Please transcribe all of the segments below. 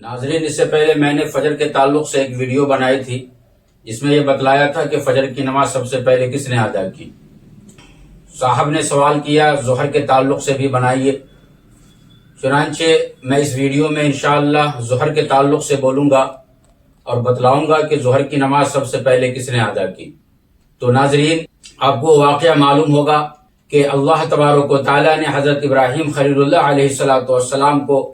ناظرین، اس سے پہلے میں نے فجر کے تعلق سے ایک ویڈیو بنائی تھی جس میں یہ بتلایا تھا کہ فجر کی نماز سب سے پہلے کس نے ادا کی۔ صاحب نے سوال کیا ظہر کے تعلق سے بھی بنائیے، چنانچہ میں اس ویڈیو میں انشاءاللہ ظہر کے تعلق سے بولوں گا اور بتلاؤں گا کہ ظہر کی نماز سب سے پہلے کس نے ادا کی۔ تو ناظرین، آپ کو واقعہ معلوم ہوگا کہ اللہ تبارک و تعالیٰ نے حضرت ابراہیم خلیل اللہ علیہ السلام کو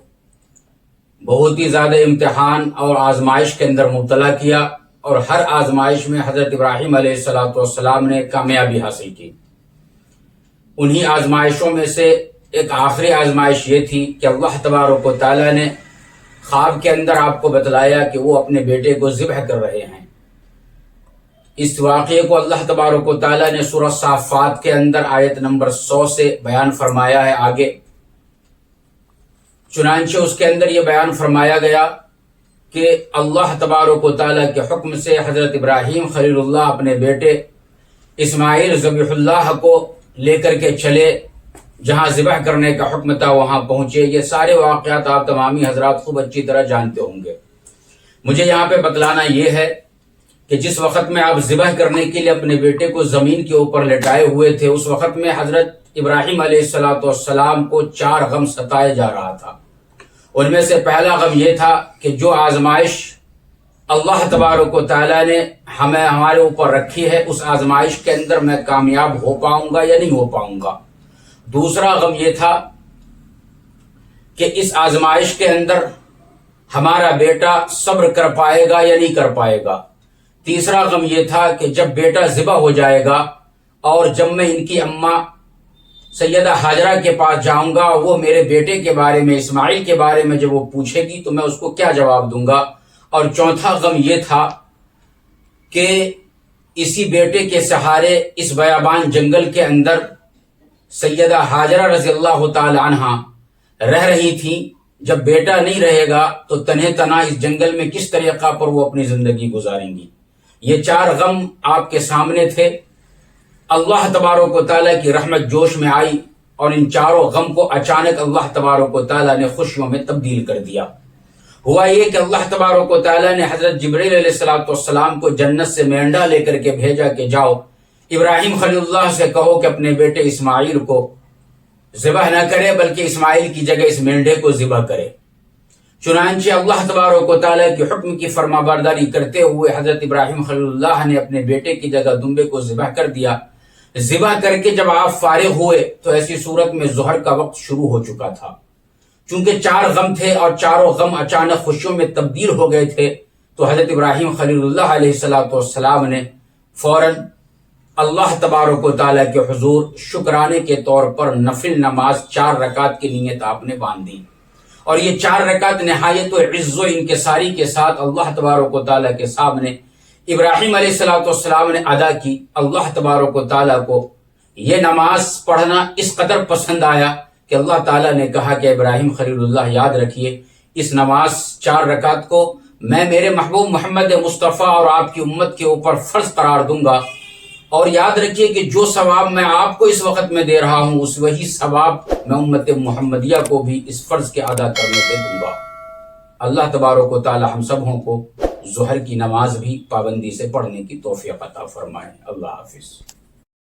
بہت ہی زیادہ امتحان اور آزمائش کے اندر مبتلا کیا، اور ہر آزمائش میں حضرت ابراہیم علیہ السلام نے کامیابی حاصل کی۔ انہی آزمائشوں میں سے ایک آخری آزمائش یہ تھی کہ اللہ تبارک و تعالیٰ نے خواب کے اندر آپ کو بتلایا کہ وہ اپنے بیٹے کو ذبح کر رہے ہیں۔ اس واقعے کو اللہ تبارک و تعالیٰ نے سورہ صافات کے اندر آیت نمبر 100 سے بیان فرمایا ہے آگے۔ چنانچہ اس کے اندر یہ بیان فرمایا گیا کہ اللہ تبارک و تعالیٰ کے حکم سے حضرت ابراہیم خلیل اللہ اپنے بیٹے اسماعیل ذبیح اللہ کو لے کر کے چلے، جہاں ذبح کرنے کا حکم تھا وہاں پہنچے۔ یہ سارے واقعات آپ تمامی حضرات خوب اچھی طرح جانتے ہوں گے۔ مجھے یہاں پہ بتلانا یہ ہے کہ جس وقت میں آپ ذبح کرنے کے لیے اپنے بیٹے کو زمین کے اوپر لٹائے ہوئے تھے، اس وقت میں حضرت ابراہیم علیہ السلام کو 4 غم ستائے جا رہا تھا۔ ان میں سے پہلا غم یہ تھا کہ جو آزمائش اللہ تبارک و تعالیٰ نے ہمارے اوپر رکھی ہے، اس آزمائش کے اندر میں کامیاب ہو پاؤں گا یا نہیں ہو پاؤں گا۔ دوسرا غم یہ تھا کہ اس آزمائش کے اندر ہمارا بیٹا صبر کر پائے گا یا نہیں کر پائے گا۔ تیسرا غم یہ تھا کہ جب بیٹا ذبح ہو جائے گا اور جب میں ان کی اماں سیدہ ہاجرہ کے پاس جاؤں گا، وہ میرے بیٹے کے بارے میں، اسماعیل کے بارے میں جب وہ پوچھے گی تو میں اس کو کیا جواب دوں گا۔ اور چوتھا غم یہ تھا کہ اسی بیٹے کے سہارے اس بیابان جنگل کے اندر سیدہ ہاجرہ رضی اللہ تعالی عنہا رہ رہی تھی۔ جب بیٹا نہیں رہے گا تو تنہے تنہا اس جنگل میں کس طریقہ پر وہ اپنی زندگی گزاریں گی۔ یہ 4 غم آپ کے سامنے تھے۔ اللہ تبارک و تعالیٰ کی رحمت جوش میں آئی اور ان 4 غم کو اچانک اللہ تبارک و تعالیٰ نے خوشیوں میں تبدیل کر دیا۔ ہوا یہ کہ اللہ تبارک و تعالیٰ نے حضرت جبریل علیہ السلام کو جنت سے مینڈا لے کر کے بھیجا کہ جاؤ ابراہیم خلیل اللہ سے کہو کہ اپنے بیٹے اسماعیل کو ذبح نہ کرے، بلکہ اسماعیل کی جگہ اس مینڈے کو ذبح کرے۔ چنانچہ اللہ تبارک و تعالیٰ کے حکم کی فرما برداری کرتے ہوئے حضرت ابراہیم خلیل اللہ نے اپنے بیٹے کی جگہ دمبے کو ذبح کر دیا۔ ذبح کر کے جب آپ فارغ ہوئے تو ایسی صورت میں ظہر کا وقت شروع ہو چکا تھا۔ چونکہ 4 غم تھے اور 4 غم اچانک خوشیوں میں تبدیل ہو گئے تھے، تو حضرت ابراہیم خلیل اللہ علیہ السلام نے فوراً اللہ تبارک و تعالیٰ کے حضور شکرانے کے طور پر نفل نماز 4 رکعت کی نیت آپ نے باندھ دی، اور یہ 4 رکعت نہایت و عز و انکساری کے ساتھ اللہ تبارک و تعالیٰ کے سامنے ابراہیم علیہ السلام نے ادا کی۔ اللہ تبارک و تعالیٰ کو یہ نماز پڑھنا اس قدر پسند آیا کہ اللہ تعالیٰ نے کہا کہ ابراہیم خلیل اللہ یاد رکھیے، اس نماز 4 رکعت کو میں میرے محبوب محمد مصطفیٰ اور آپ کی امت کے اوپر فرض قرار دوں گا، اور یاد رکھیے کہ جو ثواب میں آپ کو اس وقت میں دے رہا ہوں، اس وہی ثواب میں امت محمدیہ کو بھی اس فرض کے ادا کرنے پہ دوں گا۔ اللہ تبارک و تعالی ہم سبوں کو ظہر کی نماز بھی پابندی سے پڑھنے کی توفیق عطا فرمائے۔ اللہ حافظ۔